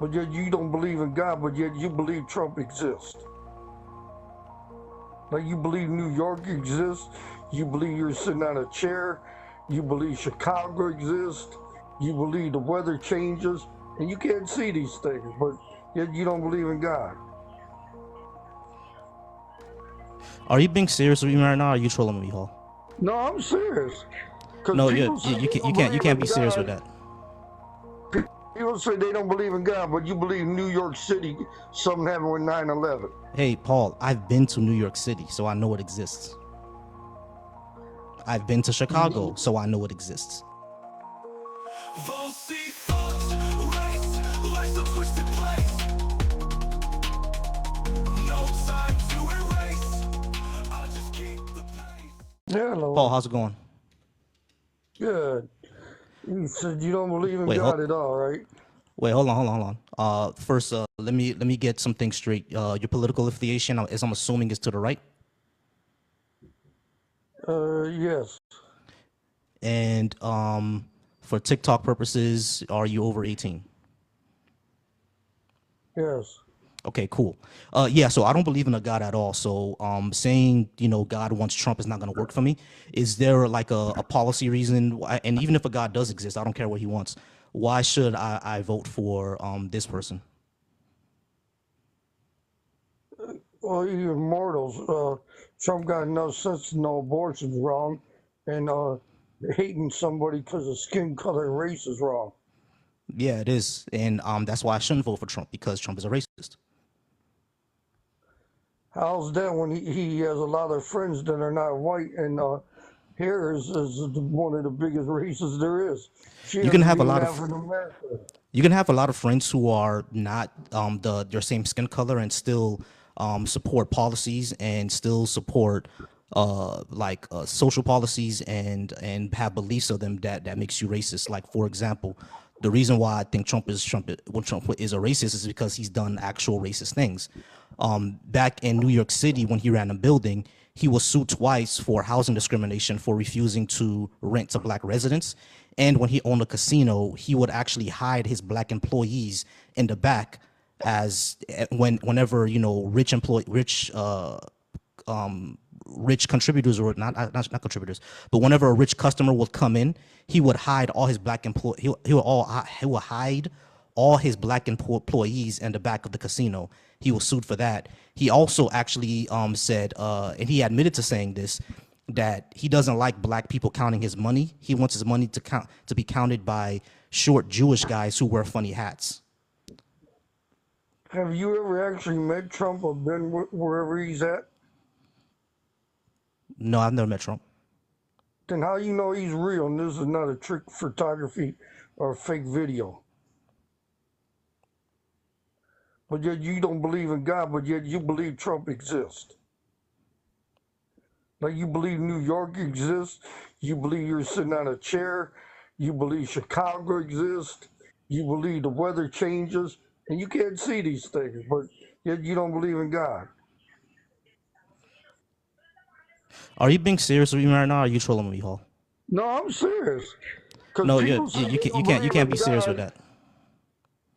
but yet you don't believe in God, but yet you believe Trump exists. Like you believe New York exists, you believe you're sitting on a chair, you believe Chicago exists, you believe the weather changes, and you can't see these things, but yet you don't believe in God. Are you being serious with me right now? Or are you trolling me, Hall? No, I'm serious. Because No, people say they don't you believe can't in be serious with God. that. People say they don't believe in God, but you believe New York City, something happened with 9/11. Hey, Paul, I've been to New York City, so I know it exists. I've been to Chicago, so I know it exists. Hello. Paul, how's it going? Good. You said you don't believe in Wait, God at all, right? hold on. First, let me get something straight. Your political affiliation, as I'm assuming, is to the right. Yes. And for TikTok purposes, are you over 18? Yes. Okay, cool. Yeah, so I don't believe in a God at all. So saying, God wants Trump is not going to work for me. Is there like a policy reason? And even if a God does exist, I don't care what he wants. Why should I vote for this person? Well, you're mortals. Trump got enough sense to know abortion's wrong, and hating somebody because of skin color and race is wrong. Yeah, it is. And that's why I shouldn't vote for Trump, because Trump is a racist. How's that when he has a lot of friends that are not white, and here is one of the biggest races there is. She You can isn't have a even lot of African American. you can have a lot of friends who are not your same skin color and still support policies and still support social policies and have beliefs of them that makes you racist. Like, for example, the reason why I think Trump is a racist is because he's done actual racist things. Back in New York City, when he ran a building, he was sued twice for housing discrimination for refusing to rent to black residents. And when he owned a casino, he would actually hide his black employees in the back as whenever rich contributors, or not contributors, but whenever a rich customer would come in, he would hide all his black he would hide all his black employees in the back of the casino. He was sued for that. He also actually said, and he admitted to saying this, that he doesn't like black people counting his money. He wants his money to be counted by short Jewish guys who wear funny hats. Have you ever actually met Trump or been wherever he's at? No, I've never met Trump. Then how you know he's real and this is not a trick photography or fake video? But yet you don't believe in God, but yet you believe Trump exists. Like you believe New York exists, you believe you're sitting on a chair, you believe Chicago exists, you believe the weather changes, and you can't see these things, but yet you don't believe in God. Are you being serious with me right now? Or are you trolling me, Hall? No, I'm serious. Because No, people say they don't you believe can't in be serious with God.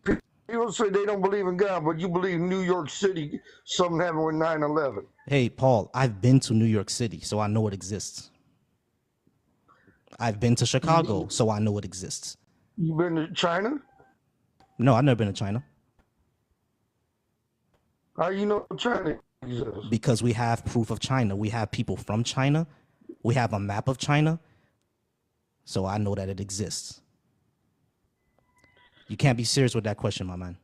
that. People say they don't believe in God, but you believe New York City, something happened with 9/11. Hey, Paul, I've been to New York City, so I know it exists. I've been to Chicago, so I know it exists. You been to China? No, I've never been to China. How you know China exists? Because we have proof of China. We have people from China. We have a map of China. So I know that it exists. You can't be serious with that question, my man.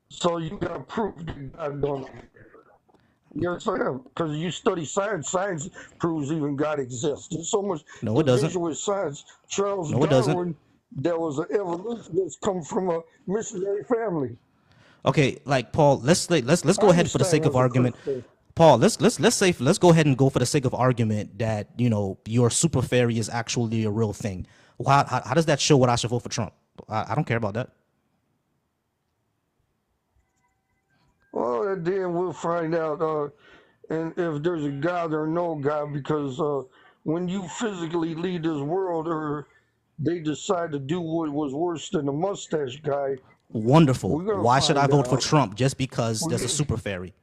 So you got proof that God don't. Yes, I am. Because you study science. Science proves even God exists. There's so much No, it doesn't. division with science. Charles No, it doesn't. Darwin, there was an evolution that's come from a missionary family. Okay, like Paul, let's go ahead for the Einstein sake of was a argument. Christian. Paul, let's go ahead and go for the sake of argument that your super fairy is actually a real thing. How does that show what I should vote for Trump? I don't care about that. Well, then we'll find out and if there's a God or no God, because when you physically leave this world or they decide to do what was worse than the mustache guy, Wonderful. We're gonna Why should I find vote for out. Trump just because there's a We, super fairy?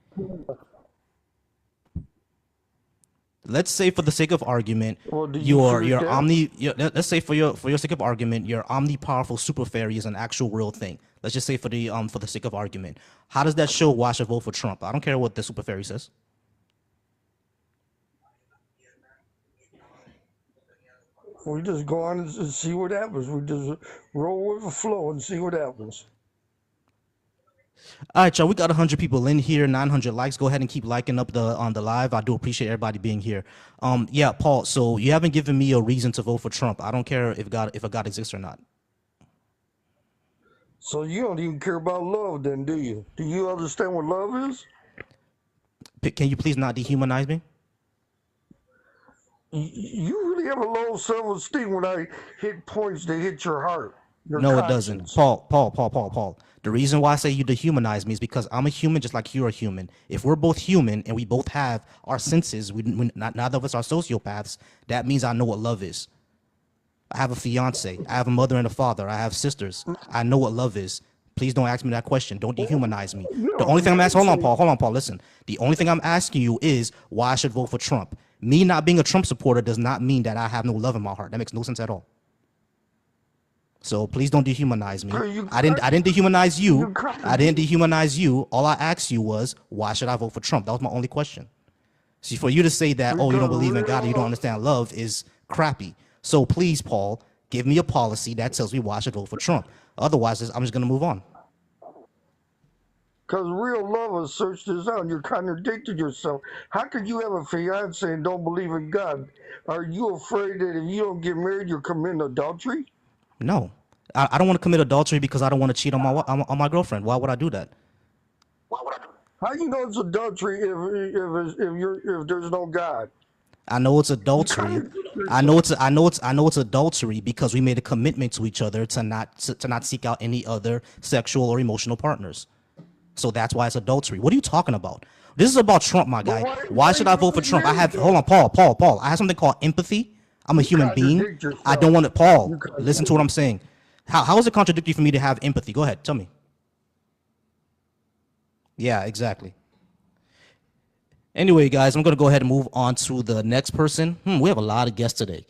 Let's say for the sake of argument, well, do you feel that? let's say for your sake of argument, your omnipowerful super fairy is an actual real thing. Let's just say for the sake of argument. How does that show why I should vote for Trump? I don't care what the super fairy says. We just go on and see what happens. We just roll with the flow and see what happens. All right, y'all. We got 100 people in here, 900 likes. Go ahead and keep liking up the live. I do appreciate everybody being here. Yeah, Paul. So you haven't given me a reason to vote for Trump. I don't care if a God exists or not. So you don't even care about love, then, do you? Do you understand what love is? Can you please not dehumanize me? You really have a low self-esteem when I hit points that hit your heart, your No, it doesn't. conscience. Paul. The reason why I say you dehumanize me is because I'm a human just like you're a human. If we're both human and we both have our senses, neither of us are sociopaths, that means I know what love is. I have a fiance. I have a mother and a father. I have sisters. I know what love is. Please don't ask me that question. Don't dehumanize me. The No, only thing you I'm asking, didn't say. hold on, Paul, listen. The only thing I'm asking you is why I should vote for Trump. Me not being a Trump supporter does not mean that I have no love in my heart. That makes no sense at all. So please don't dehumanize me. You I didn't dehumanize you. you I didn't contradict. dehumanize you. All I asked you was why should I vote for Trump? That was my only question. See, for you to say that, oh, you don't Because believe in God, or you don't real, understand love is crappy. So please, Paul, give me a policy that tells me why I should vote for Trump. Otherwise, I'm just gonna move on. because real love has searched this out. You're contradicting yourself. How could you have a fiance and don't believe in God? Are you afraid that if you don't get married, you're committing adultery? No, I don't want to commit adultery because I don't want to cheat on on my girlfriend. Why would I do that? How you know it's adultery if there's no God? I know it's You adultery. contradict yourself. I know it's adultery because we made a commitment to each other to not seek out any other sexual or emotional partners. So that's why it's adultery. What are you talking about? This is about Trump, my But guy. why Why why should you I gonna vote for get Trump? married Hold though? on, Paul. I have something called empathy. I'm a You human being. contradict I don't yourself. want to, Paul, You listen to what I'm contradict. saying. How is it contradictory for me to have empathy? Go ahead, tell me. Yeah, exactly. Anyway, guys, I'm going to go ahead and move on to the next person. We have a lot of guests today.